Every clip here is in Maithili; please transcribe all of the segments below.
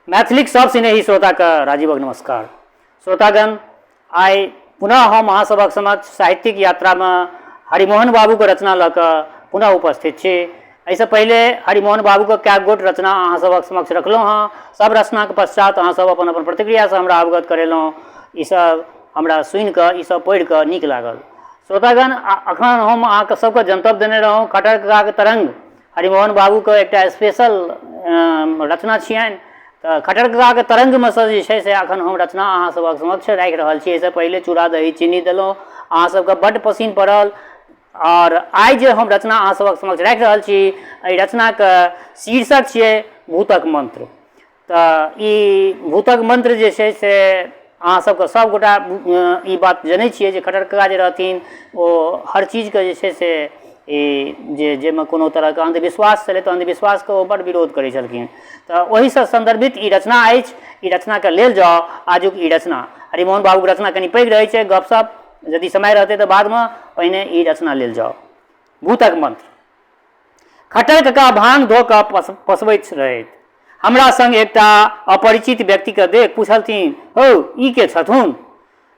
मैथिलीक सब स्नेही श्रोताके राजीवक नमस्कार। श्रोतागण, आइ पुनः हम अहाँ सभक समक्ष साहित्यिक यात्रामे हरिमोहन बाबूके रचना लऽ कऽ पुनः उपस्थित छी। एहिसँ पहिले हरिमोहन बाबूके कएक गोट रचना अहाँ सभक समक्ष रखलहुँ हँ। सब रचनाके पश्चात अहाँ सब अपन अपन प्रतिक्रियासँ हमरा अवगत करेलहुँ। ईसब हमरा सुनि कऽ, ईसब पढ़ि कऽ नीक लागल। श्रोतागण, अखन हम अहाँके सबके जनतब देने रहौँ खट्टर कक्काके तरङ्ग हरिमोहन बाबूके एकटा स्पेशल रचना छियनि। तऽ खट्टर कक्काके तरङ्गमे सँ जे छै से एखन हम रचना अहाँ सभक समक्ष राखि रहल छी। एहिसँ पहिले चूड़ा दही चीनी देलहुँ, अहाँ सभके बड्ड पसिन पड़ल। और आइ जे हम रचना अहाँ सभक समक्ष राखि रहल छी, एहि रचनाके शीर्षक छियै भूतक मंत्र। तऽ ई भूतक मंत्र जे छै से अहाँ सबके सबगोटा ई बात जनै छियै जे खट्टर कक्का जे रहथिन ओ हर चीजके जे छै से जाहिमे कोनो तरहके अंधविश्वास छलै तऽ अंधविश्वासके ओ बड्ड विरोध करै छलखिन। तऽ ओहिसँ संदर्भित ई रचना अछि। ई रचनाके लेल जाउ आजुक ई रचना। हरिमोहन बाबूके रचना कनि पैघ रहै छै, गपशप यदि समय रहतै तऽ बादमे, पहिने ई रचना लेल जाउ। भूतक मंत्र। खट्टर कक्का भांग धो कऽ पसबैत रहैत। हमरा संग एकटा अपरिचित व्यक्तिके देख पूछलथिन, हौ ई के छथुन?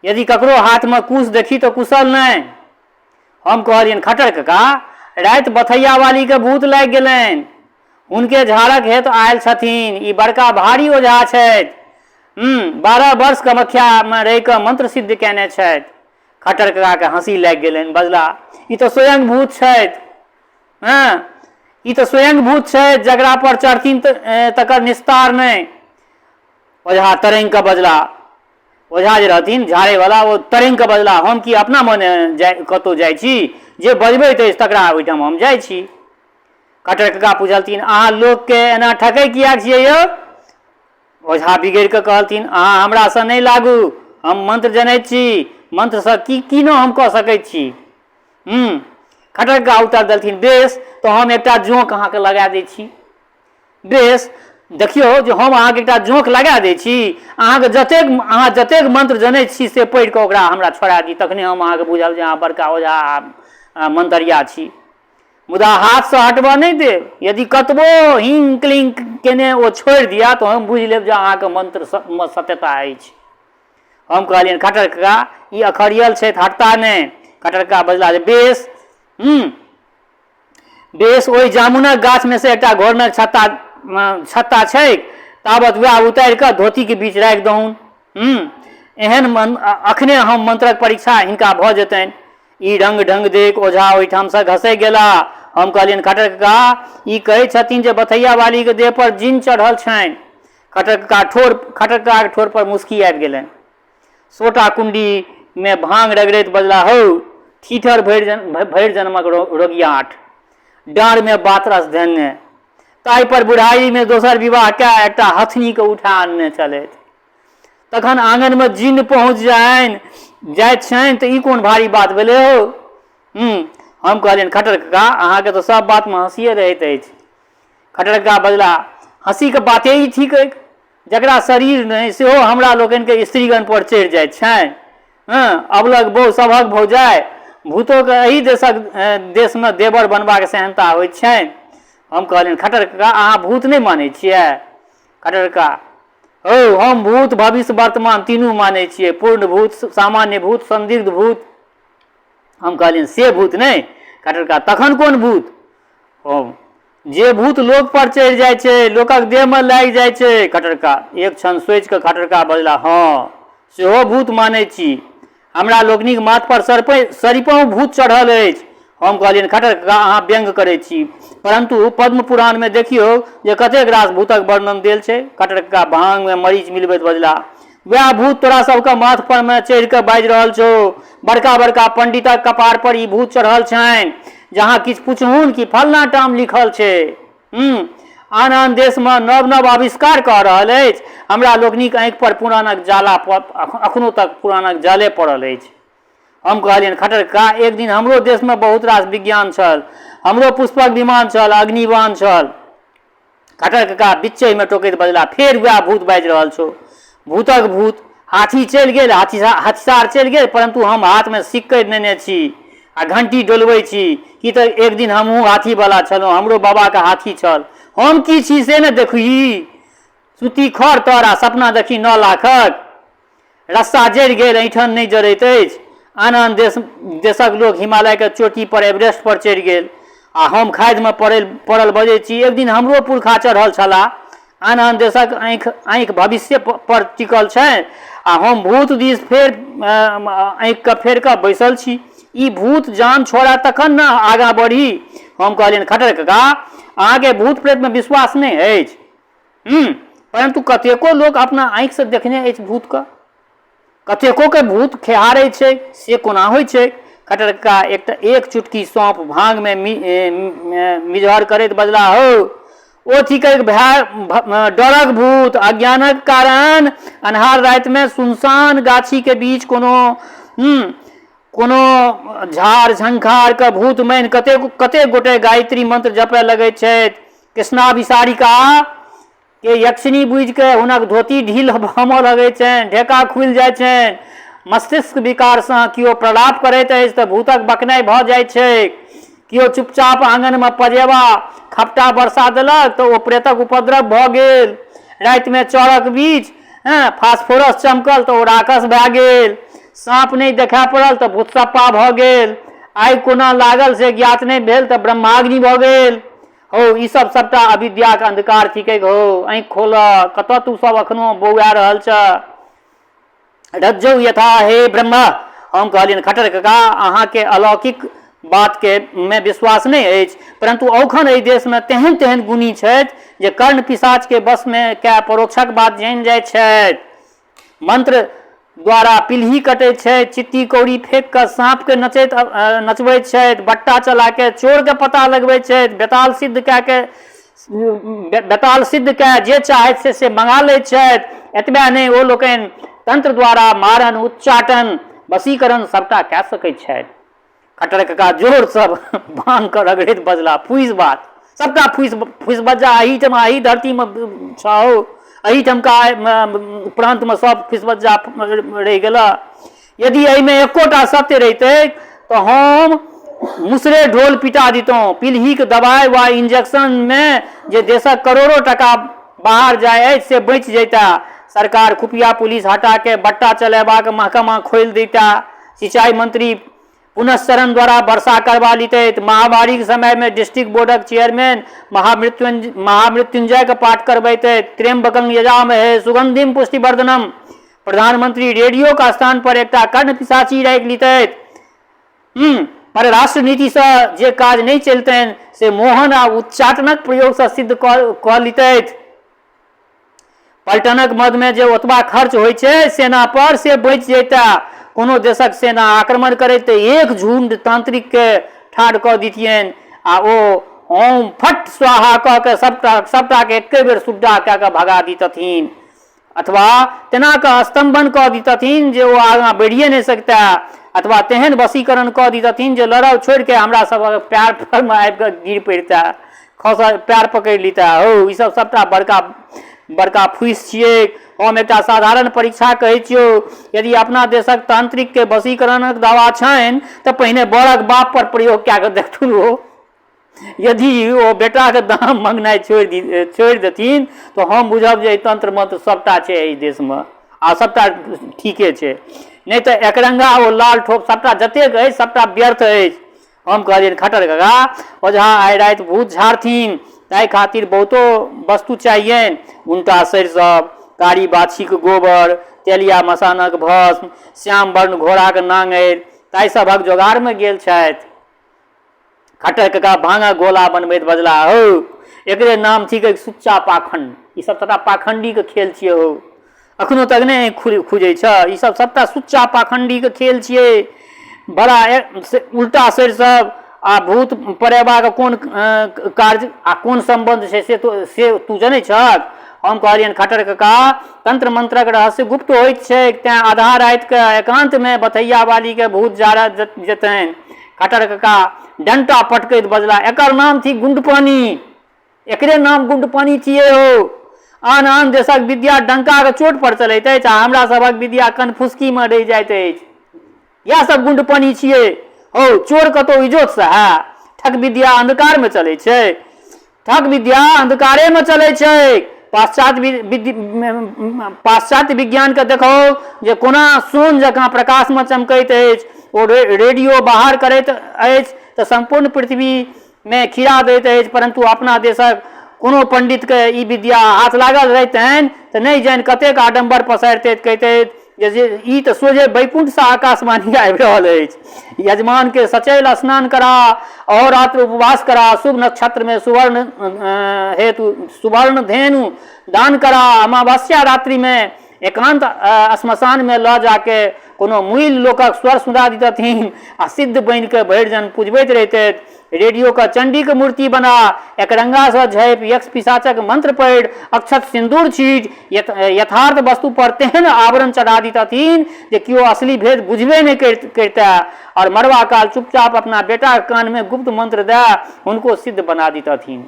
यदि ककरो हाथमे कुश देखी तऽ कुशल नहि। हम कहलियनि, खट्टर कक्का, राति बथैया वालीके भूत लागि गेलनि, हुनके झाड़क हेत आयल छथिन। ई बड़का भारी ओझा छथि। 12 वर्ष कामाख्यामे रहि कऽ मंत्र सिद्ध कयने छथि। खट्टर कक्काके हँसी लागि गेलनि। बजला, ई तऽ स्वयं भूत छथि। हाँ, ई तऽ स्वयं भूत छथि, जकरा पर चढ़थिन तकर निस्तार नहि। ओझा तरंग के बजला। ओझा जे रहथिन झाड़ैवला, ओ तरंग के बजला, हम की अपना मने कतहु जाइ छी? जे बजबैत अछि तकरा ओहिठाम हम जाइ छी। खट्टर कक्का पूछलथिन, अहाँ लोकके एना ठकै किएक छियै यौ? ओझा बिगड़ि कऽ कहलथिन, अहाँ हमरासँ नहि लागू, हम मंत्र जनैत छी। मंत्रसँ की न हम कऽ सकैत छी? खट्टर कक्का उत्तर देलथिन, बेस तऽ हम एकटा जोंक अहाँके लगा दै छी। बेस, देखियौ जे हम अहाँके एकटा जोंक लगा दै छी। अहाँ जतेक मंत्र जनैत छी से पढ़ि कऽ ओकरा हमरा छोड़ा दी, तखने हम अहाँके बुझब जे अहाँ बड़का ओझा मंतरिया छी। मुदा हाथसँ हटबऽ नहि देब। यदि कतबो हिंग क्लिंग केने ओ छोड़ि दिया तऽ हम बुझि लेब जे अहाँके मंत्रमे सत्यता अछि। हम कहलियनि, खट्टर कक्का, ई अखरियल छथि, हटता नहि। खट्टर कक्का बजला जे बेस, बेस, ओहि जामुनक गाछमे से एकटा घोरनक छत्ता छै, ताबत वएह उतारि कऽ धोतीके बीच राखि दहुन। एहन अखने हम मंत्रक परीक्षा हिनका भऽ जेतनि। ई रंग ढंग देख ओझा ओहिठामसँ घसै गेला। हम कहलियनि, खट्टर कक्का, ई कहै छथिन जे बथैया वालीके देह पर जिन चढ़ल छनि। खट्टर कक्काके ठोर पर मुस्की आबि गेलनि। सोटा कुंडीमे भांग रगड़ैत बजला, हौ ठीठर भरि जन्मक रोगियाठ, डाँरमे बातरस धेने, ताहि पर बुढ़ारीमे दोसर विवाह कए एकटा हथनीके उठा आनने छलथि। तखन आंगनमे जिन पहुँच जाइत छनि तऽ ई कोन भारी बात भेलै हो? हम कहलियनि, खट्टर कक्का, अहाँके तऽ सब बातमे हँसिए रहैत अछि। खट्टर कक्का बजला, हँसीके बाते ई ठीक अछि, जकरा शरीर नहि सेहो हमरा लोकनिके स्त्रीगण पर चढ़ि जाइत छनि। अबलग बहु सभक भौजाइ, भूतोके एही देशमे देवर बनबाक सेहनता होइत छनि। हम कहलियनि, खट्टर कक्का, अहाँ भूत नहि मानै छियै? खट्टर कक्का, हौ हम भूत भविष्य वर्तमान तीनू मानै छियै, पूर्ण भूत, सामान्य भूत, संदिग्ध भूत। हम कहलियनि, से भूत नहि? खट्टर कक्का, तखन कोन भूत? जे भूत लोक पर चढ़ि जाइ छै, लोकक देहमे लागि जाइ छै। खट्टर कक्का एक क्षण सोचि कऽ खट्टर कक्का बजला, हाँ सेहो भूत मानै छी। हमरा लोकनिक माथ पर सरिपौं भूत चढ़ल अछि। हम कहलियनि, खट्टर कक्का, अहाँ व्यंग करै छी, परंतु पद्म पुराणमे देखियौ जे कतेक रास भूतक वर्णन देल छै। खट्टर कक्का भांगमे मरीच मिलबैत बजला, वएह भूत तोरा सबके माथ पर में चढ़ि कऽ बाजि रहल छौ। बड़का बड़का पंडितक कपार पर ई भूत चढ़ल छनि। जहाँ किछु पुछहुन कि फलना ठाम लिखल छै। आन आन देशमे नव नव आविष्कार कऽ रहल अछि। हमरा लोकनिक आँखि पर पुरानक जाला अखनो तक पुरानक जाले पड़ल अछि। हम कहलियनि, खट्टर कक्का, एक दिन हमरो देशमे बहुत रास विज्ञान छल, हमरो पुष्पक विमान छल, अग्निबाण छल। खट्टर कक्का बिच्चैमे टोकैत बजला, फेर वएह भूत बाजि रहल छौ। भूतक भूत, हाथी चलि गेल, हाथीसार चलि गेल, परंतु हम हाथमे सिक्कैत नेने छी आ घंटी डोलबै छी। कि तऽ एक दिन हमहूँ हाथीवला छलहुँ, हमरो बाबाके हाथी छल। हम की छी से ने देखही। सूती खर तर आ सपना देखी 9 लाखक। रस्सा जरि गेल ऐठन नहीं जरैत अछि। आन आन देशक लोक हिमालय के चोटी पर एवरेस्ट पर चढ़ि गेल आ हम खादि में पड़ल बजै छी। एक दिन हमरो पुरखा चढ़ल छलाह। आन आन देशक आँखि भविष्य पर टिकल छै आ हम भूत दिस फेर आँखि के फेर कऽ बैसल छी। ई भूत जान छोड़ा तखन न आगाँ बढ़ी। हम कहलियनि खट्टर काका अहाँके भूत प्रेत में विश्वास नहीं अछि। परंतु कतेको लोक अपना आँखि से देखने अछि भूत के। कतेको के भूत खेहारै छै से कोना होइ छै। खट्टर काका एक चुटकी सौंफ भांग में मिजहर करैत बजला हो ओ थिकैक डरक भूत अज्ञानक कारण अन्हार राति में सुनसान गाछी के बीच कोनो झाड़ झंखार के भूत मानि कते गोटे गायत्री मंत्र जपे लगे छथि। कृष्णाभिसारिका के यक्षिणी बुझि के हुनक धोती ढील भमऽ लगे छनि, ढेका खुलि जाइ छनि। मस्तिष्क विकार से किओ प्रलाप करैत अछि तऽ भूतक बकनाइ भऽ जाइ छै। किओ चुपचाप आंगन में पजेबा खपटा बरसा देलक तऽ ओ प्रेतक उपद्रव भऽ गेल। राति में चौरक बीच फास्फोरस चमकल तऽ ओ राक्षस भए गेल। साँप नहीं देखा पड़ल तऽ भूतसप्पा भऽ गेल। आगि कोना लागल से ज्ञात नहीं भेल तऽ ब्रह्माग्नि भऽ गेल। हो ई सब सबटा अविद्या के अंधकार थिकै हो। आँखि खोल, कतऽ तू सब अखनो बौआ रहल छ। रज्जौ यथा हे ब्रह्म। हम कहलियनि खट्टर काका अहाँके अलौकिक बात के में विश्वास नहीं अछि, परंतु अखन एहि देश में तेहन तेहन गुणी छथि जे कर्ण पिशाच के बस में कए परोक्षक बात जानि जाइ छथि। मंत्र द्वारा पिल्ही कटै छै, चित्ती कौड़ी फेंक कर सांप के नचबैत छथि, बट्टा चला के चोर के पता लगबैत छथि, बेताल सिद्ध के जे चाहैत से मंगा लैत छथि। एतबे नहीं ओ लोकनि तंत्र द्वारा मारन उच्चाटन वशीकरण सबटा कए सकैत छथि। खट्टर काका जोर सब भांग कर रगड़ैत बजला फुइस बात सबटा फुइस बज्जा अही धरती में छहो अहीठाम का प्रांत में सब फिसबज्जा रह गेला। यदि एहिमे एकोटा सत्य रहते तो हम मुसरे ढोल पिटा दितों। पिल्ही के दवाई वा इंजेक्शन में जे देशक करोड़ों टका बाहर जाए से बच जैता। सरकार खुफिया पुलिस हटा के बट्टा चलेबाक महकमा खोल देता। सिंचाई मंत्री पुनश्चरण द्वारा वर्षा करवा लिते। महामारी के समय में डिस्ट्रिक्ट बोर्डक चेयरमैन महामृत्युंजय का पाठ करवाते। त्र्यंबकं यजामहे सुगंधिम पुष्टिवर्धनम। प्रधानमंत्री रेडियो का स्थान पर एक कर्ण पिशाची राखि लिते। परराष्ट्र नीति से जे काज नहीं चलते से मोहन आ उच्चाटनक प्रयोग से सिद्ध कऽ लिते। पलटनक मद में जे ओतबा खर्च होइ छै सेना पर से बच जेता। कोनो देशक सेना आक्रमण करे तो एक झुंड तांत्रिक के ठाढ़ कऽ दितियनि आ ओ ओम फट स्वाहा कह के सबटा के एके बेर सुड्डा कऽ के भगा दितथिन, अथवा तेना के स्तंभन कऽ दितथिन जे ओ आगाँ बढ़िए नहीं सकता, अथवा तेहन वशीकरण कऽ दितथिन जे लड़ब छोड़ के हमरा सब पैर पर में आबि कऽ गिर पड़ता, खसा पैर पकड़ लेता। हो ई सब सबटा बड़का फुइस छियै। हम एक साधारण परीक्षा कहै छियो। यदि अपना देशक तांत्रिक के वशीकरणक दावा छनि तऽ पहिने बड़क बाप पर प्रयोग कए कऽ देखथुन हो। यदि ओ बेटा के दाम मंगनाइ छोड़ि देथिन तो हम बुझब जे तंत्र मंत्र सबटा छै एहि देश में आ सबटा ठीके छै, नहीं तो एकरंगा ओ लाल ठोप सबटा जतेक अछि सबटा व्यर्थ अछि। हम कहलियनि खट्टर काका ओझा आइ राति भूत झाड़थिन ताहि खातिर बहुतो वस्तु चाहिए। उनटा सरिसब, कारी बाछीक गोबर, तेलिया मसानक भस्म, श्याम वर्ण घोड़ाक नांगरि ताहि सभक जोगाड़ में गेल छथि। खट्टर काका भांगा गोला बनबैत बजला हो एकरे नाम थिक सुच्चा पाखंड। ई सब सबटा पाखंडी के खेल छियै हो। अखनो तक नहीं खुजै छ। ई सब सबटा सुच्चा पाखंडी के खेल छियै। बड़ा उल्टा सरिसब आ भूत परेबा के कोन कार्य आ कोन संबंध छै से तू जनै छक। हम कहलियनि खट्टर काका तंत्र मंत्रक रहस्य गुप्त होइत छै, तें आधा राति के एकांत में बथैया वाली के भूत जाड़ा जेतनि। खट्टर काका डंटा पटकैत बजला एकर नाम थी गुंडपानी। एकरे नाम गुंडपानी छियै हो। आन आन देशक विद्या डंका के चोट पर चलैत अछि आ हमरा सबक विद्या कनफुसकी में रहि जाइत अछि। यह सब गुंडपानी छियै हो। चोर कतौ इजोत से है, ठग विद्या अंधकार में चलै छै। ठग विद्या अंधकारे में चलै छै। पाश्चात्य विज्ञान के देखो जे कोना सोन जकाँ प्रकाश में चमकैत अछि, ओ रेडियो बाहर करैत अछि तऽ संपूर्ण पृथ्वी में खीरा दैत अछि, परंतु अपना देशक कोनो पंडित के ई विद्या हाथ लागल रहितनि तऽ नहीं जानि कतेक आडंबर पसारिते, कहते जे ई तऽ सोझे वैकुंठ से आकाशवाणी आबि रहल अछि। यजमान के सचैल स्नान करा, अहोरात्र उपवास करा, शुभ नक्षत्र में सुवर्ण हेतु सुवर्ण धेनु दान करा, अमावस्या रात्रि में एकांत श्मशान में ल जाके कोनो मूल लोकक स्वर सुना दीतथिन आ सिद्ध बन के भरि जन पूजबैत रहते। रेडियो का चंडी के मूर्ति बना, एकरंगा से झैप, यक्ष पिशाचक मंत्र पढ़, अक्षत सिंदूर छीट, यथार्थ वस्तु पर तेहन आवरण चढ़ा दीतथिन जे क्यों असली भेद बुझबे नहीं करता, और मरवा काल चुपचाप अपना बेटा के कान में गुप्त मंत्र दे उनको सिद्ध बना दीतथिन।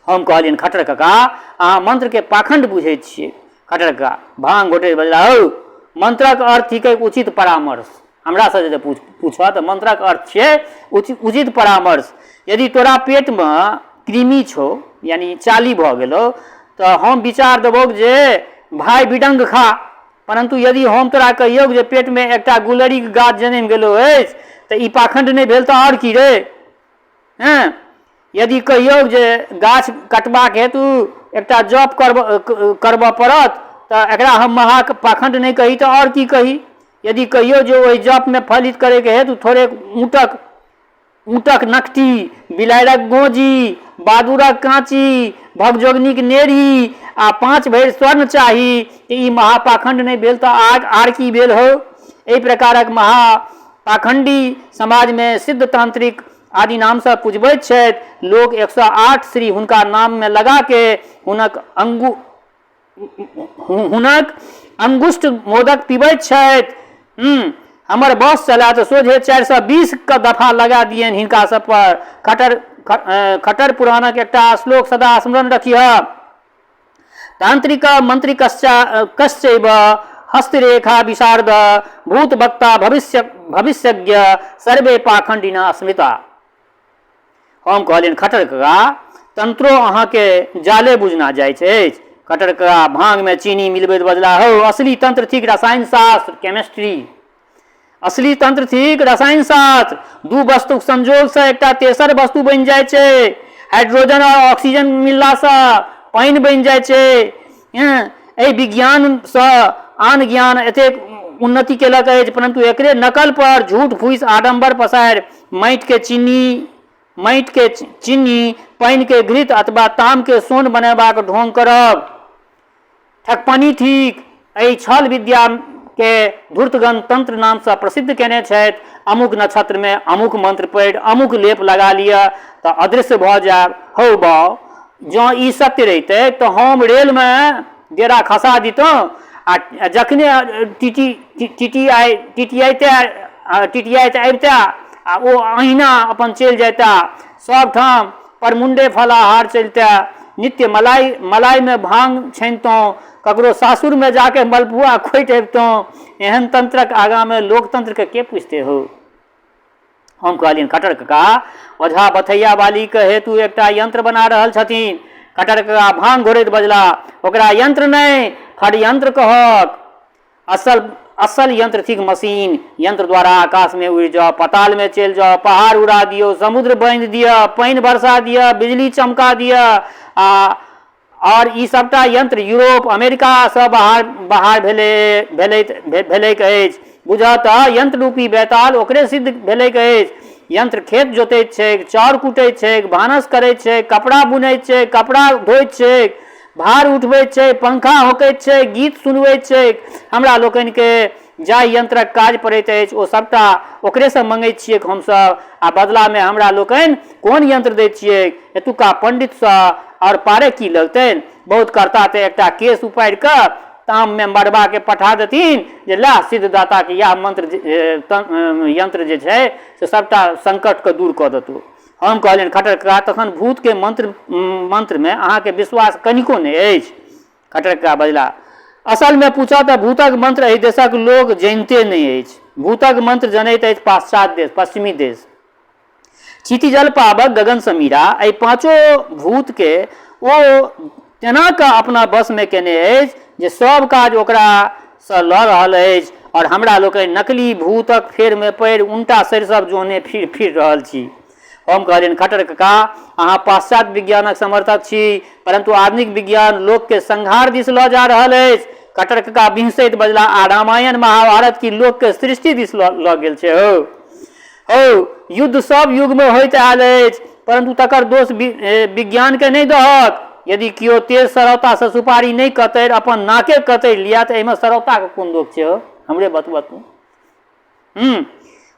हम कहलिन खटर कका अहाँ मंत्र के पाखंड बुझे छे। खटर कका भांग घोटे बजला, हो मंत्रक अर्थ थिकै उचित परामर्श। हमरा से जे पूछ तो मंत्रक अर्थ छे उचित परामर्श। यदि तोरा पेट में कृमि छो यानी चाली भ गेलो तो हम विचार देबो जे भाई बिडंग खा, परंतु यदि हम तोरा कहियो जे पेट में एकटा गुलरी के गाछ जन्म गेलो अछि तो ई पाखंड नहीं भेल तो और की रे हैं। यदि कहियो जे गाछ कटबाक हेतु एकटा जप करब पड़त तो एकरा हम महा पाखंड नहीं कही तो और की कही। यदि कहियो जो वही जप में फलित करे के हेतु थोड़े ऊँटक नकटी, बिलाड़क गोजी, बादुरक कांची, भगजोगनी के नेरी आ 5 भरि स्वर्ण चाही, ई महापाखंड नहीं भेल तो आर की भेल हो। एहि प्रकारक महापाखंडी समाज में सिद्ध तांत्रिक आदि नाम से पूजबैत छथि। लोग 108 श्री हुनका नाम में लगा के हुनक अंगुष्ठ मोदक पीबैत छथि। हमर बस चला तो सोझे 420 का दफा लगा दियन हिनका सब पर। खटर पुराणक एकटा श्लोक सदा स्मरण रखिह, तांत्रिक मंत्रिकश्चैव हस्तरेखा विशारद भूत वक्ता भविष्यज्ञ सर्वे पाखंडिना स्मृता। हम कहलिन खटर कका तंत्रो अहाँ के जाले बुझना जाइ छै। खटर कका भांग में चीनी मिलबैत बजला, हो असली तंत्र थिक रसायन शास्त्र केमिस्ट्री। असली तंत्र थिक रसायन शास्त्र। दू वस्तुक संयोग से एकटा तेसर वस्तु बन जाय छै। हाइड्रोजन और ऑक्सीजन मिलला से पानी बन जाय छै। एहि विज्ञान से आन ज्ञान एतेक उन्नति केलक अछि, परंतु एकरे नकल पर झूठ फूस आडंबर पसार माटि के चीनी पानी के घृत अथवा ताम के सोन बनेबाक ढोंग करब ठकपनी थिक। एहि छल विद्या के धूर्तगण तंत्र नाम से प्रसिद्ध केने छथि। अमुक नक्षत्र में अमुक मंत्र पढ़ अमुक लेप लगा लिया तो अदृश्य भ जाब। हो बाउ जो ई सत्य रहते तो हम रेल में डेरा खसा दितों आ जखने टिटियाते अबिता आ ओ अहिना अपन चल जाता। सब ठाम परमुंडे फलाहार चलता। नित्य मलाई में भांग छानितों, ककरो सासुर में जाके मलपुआ खोटि अबितों। एहन तंत्रक आगा में लोकतंत्र के पूछते हो। हम कहलिन खटर कका ओझा बथैया वाली के हेतु एकटा यंत्र बना रहल छथिन। खटर कका भांग घोरैत बजला, ओकरा यंत्र नहीं षड्यंत्र कहक। असल यंत्र थिक मशीन। यंत्र द्वारा आकाश में उड़ जाओ, पाताल में चल जाओ, पहाड़ उड़ा दियो, समुद्र बांध दिया, पानी बरसा दिया, बिजली चमका दिया। और ई सबटा यंत्र यूरोप अमेरिका से बाहर भेलैक अछि। बुझत यंत्र रूपी बैताल ओकरे सिद्ध भेलैक अछि। यंत्र खेत जोतैत छै, चाउर कुटैत छै, भानस करैत छै, कपड़ा बुनैत छै, कपड़ा धोइत छै, भार उठबैत छै, पंखा होकैत छै, गीत सुनबैत छै। हमरा लोकनि के जाहि यंत्रक काज पड़ैत अछि ओ सबटा ओकरे से मंगैत छियै हमसब, आ बदला में हमरा लोकनि कोन यंत्र दैत छियै एतुका पंडित से। और पारे की लगतनि, बहुत करता तो एकटा केस उपाड़ि कऽ ताम में मरबा के पठा देथिन जे ला सिद्धदाता के यह मंत्र यंत्र जे छै से सबटा संकट के दूर कऽ देतौ। हम कहलियनि खटर कका तखन भूत के मंत्र में अहाँ के विश्वास कनिको नहीं अछि। खटर कका बजला, असल में पूछा तो भूतक मंत्र एहि देशक लोग जानते नहीं अछि। भूतक मंत्र जनैत अछि पाश्चात्य देश, पश्चिमी देश। क्षितिजल पावक गगन समीरा, एहि 5 भूत के ओ तेना कऽ अपना बस में केने अछि जे सब काज ओकरा सँ लऽ रहल अछि और हमरा लोकनि नकली भूतक फेर में पड़ि उल्टा सरिसब जोहने फिर रहल छी। हम कहलियनि खट्टर कका अहाँ पाश्चात्य विज्ञानक समर्थक छी, परंतु आधुनिक विज्ञान लोक के संहार दिस लऽ जा रहल अछि। खट्टर कका बिहसैत बजला आ रामायण महाभारत की लोक के सृष्टि दिस लऽ गेल छै। हो युद्ध सब युग में होइत आयल अछि, परंतु तकर दोष विज्ञान के नहीं दहक। यदि कियो तेज सरौता से सुपारी नहीं कतरि अपन नाके कतरि लिया तऽ एहिमे सरौता के कोन दोष छै? हमरे बतबऽ तू।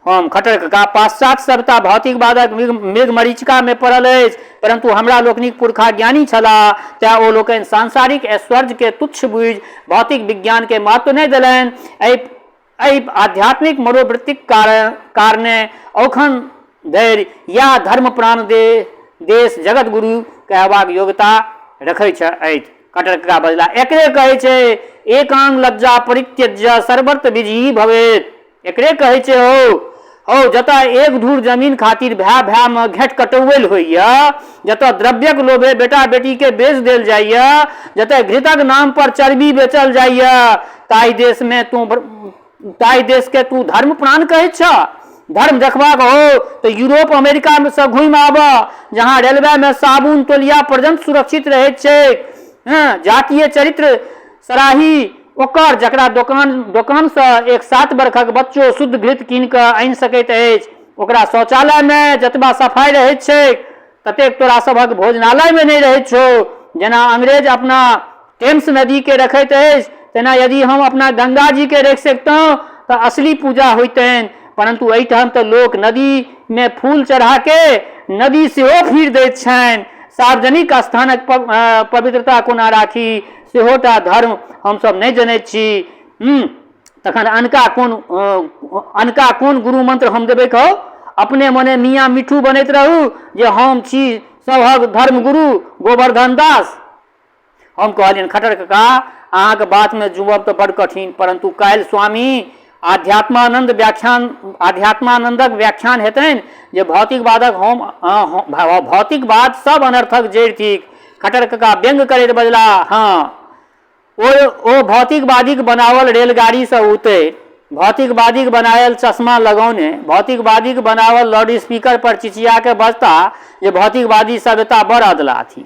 हम खट्टर कका पाश्चात्य सभ्यता भौतिकवादक मेघ मरीचिका में पड़ल अछि, परंतु हमरा लोकनिक पुरखा ज्ञानी छलाह, तें ओ लोकनि सांसारिक ऐश्वर्य के तुच्छ बुझि भौतिक विज्ञान के महत्व नहीं देलनि। एहि आध्यात्मिक मनोवृत्तिक कारणे औखन धैर्य या धर्म प्राण देश जगत गुरु कहबाक योग्यता रखैत अछि। खट्टर कका बजला एकरे कहै छै एकांग लज्जा परित्यज्य सर्वत्र विजयी भवेत। एकरे कहै छै हो जतऽ एक धूर जमीन खातिर भै में घेट कटौल होइया, जतऽ द्रव्यक लोभे बेटा बेटी के बेच देल जाइया, जतऽ घृतक नाम पर चर्बी बेचल जाइया, ताहि देश के तू धर्म प्राण कहै छ? धर्म देखबाक हो तो यूरोप अमेरिका में से घूम आबऽ, जहाँ रेलवे में साबुन तोलिया पर्यंत सुरक्षित रहे छै। जातीय चरित्र सराही ओकर जकरा दोकान से एक 7 वर्षक बच्चो शुद्ध घृत कीन कऽ आनि सकैत अछि, ओकरा शौचालय में जतबा सफाई रहैत छै ततेक तोरा सभक भोजनालय में नहीं रहैत छौ। जेना अंग्रेज अपना टेम्स नदी के रखैत अछि, तेना यदि हम अपना गंगा जी के रख सकतौं तो असली पूजा होइतनि, परंतु एहिठाम तो लोक नदी में फूल चढ़ा के नदी सेहो फिर दैत छनि। सार्वजनिक स्थानक पवित्रता कोना राखी सेहोटा धर्म हम सब नहीं जनैत छी। तखन अनका कोन गुरु मंत्र हम देबै कहो? अपने मने मियाँ मिठू बनैत रहू जे हम छी सभक धर्म गुरु गोवर्धन दास। हम कहलियनि खट्टर कका अहाँके बात में जुबब तो बड़ कठिन, परंतु काल्हि स्वामी आध्यात्मानंदक व्याख्यान हेतनि जे भौतिकवाद सब अनर्थक जड़ि थिक। खट्टर कका व्यंग करैत बजला ओ भौतिकवादी बनावल रेलगाड़ी से उतरि, भौतिकवादी बनायल चश्मा लगौने, भौतिकवादी बनावल लाउड स्पीकर पर चिचिया के बजता जे भौतिकवादी सभ्यता बड़ अदला थी,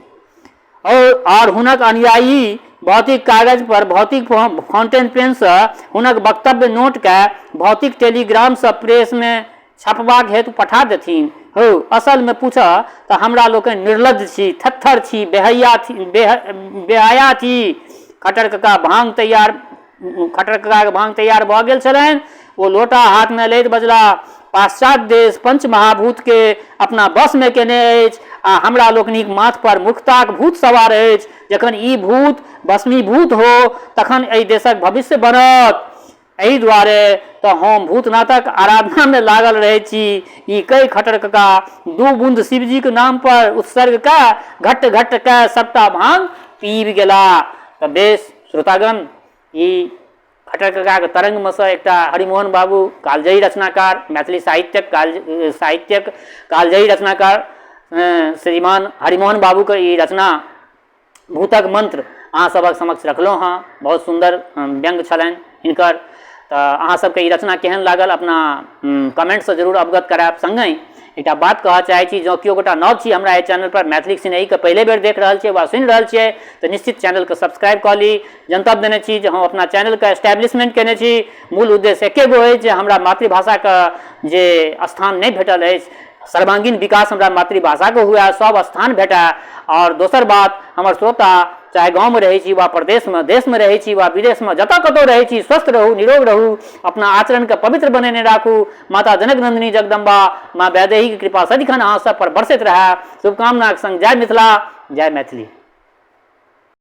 और हुनक अनुयायी भौतिक कागज पर भौतिक फाउंटेन पेन से हुनक वक्तव्य नोट के भौतिक टेलीग्राम से प्रेस में छपबाक हेतु पठा देथिन। असल में पूछ तो हमरा लोकनि निर्लज्ज छी, थत्थर छी, बेहया छी। खट्टर कका के भांग तैयार भऽ गेल छलनि। ओ लोटा हाथ में लैत बजला पाश्चात्य देश पंच महाभूत के अपना बस में केने अछि आ हमरा लोकनिक माथ पर मूर्खताक भूत सवार अछि। जखन ई भूत भस्मीभूत हो तखन एहि देशक भविष्य बनत। एहि दुआरे तो हम भूतनाथक आराधना में लागल रहे छी। ई कई खट्टर कका 2 बूंद शिवजी के नाम पर उत्सर्ग का घट घट के सबटा भांग पीब गेला। तो बेस श्रोतागण, ई खट्टर कका के तरंग में से एकटा हरिमोहन बाबू कालजयी रचनाकार, मैथिली साहित्यक कालजयी रचनाकार श्रीमान हरिमोहन बाबू के ई रचना भूतक मंत्र अहाँ सबक समक्ष रखलहुँ हाँ। बहुत सुंदर व्यंग छलनि हिनकर। तो अहाँ सबके ई रचना केहन लागल अपना कमेंट से जरूर अवगत करायब। संगहि एकटा बात कहऽ चाहै छी, जँ केओ गोटा नव छी हमरा एहि चैनल पर मैथिली सिनेही के पहले बेर देख रहल छियै वा सुनि रहल छियै तो निश्चित चैनल के सब्सक्राइब कऽ ली। जनतब देने छी जे हम अपना चैनल के एस्टैब्लिशमेंट केने छी। मूल उद्देश्य एके गो अछि जे हमरा मातृभाषा के जे स्थान नहीं भेटल अछि, सर्वांगीण विकास हमरा मातृभाषा को हुआ, सब स्थान भेटा। और दोसर बात, हमर श्रोता चाहे गाँव में रहे छी वा प्रदेश में, देश में रहे छी वा विदेश में, जतऽ कतौ रहे छी, स्वस्थ रहू, निरोग रहू, अपना आचरण के पवित्र बनेने राखू। माता जनक नंदिनी जगदम्बा माँ वैदेही की कृपा सदिखन अहाँ सब पर बरसैत रहे। शुभकामनाक संग जय मिथिला, जय मैथिली।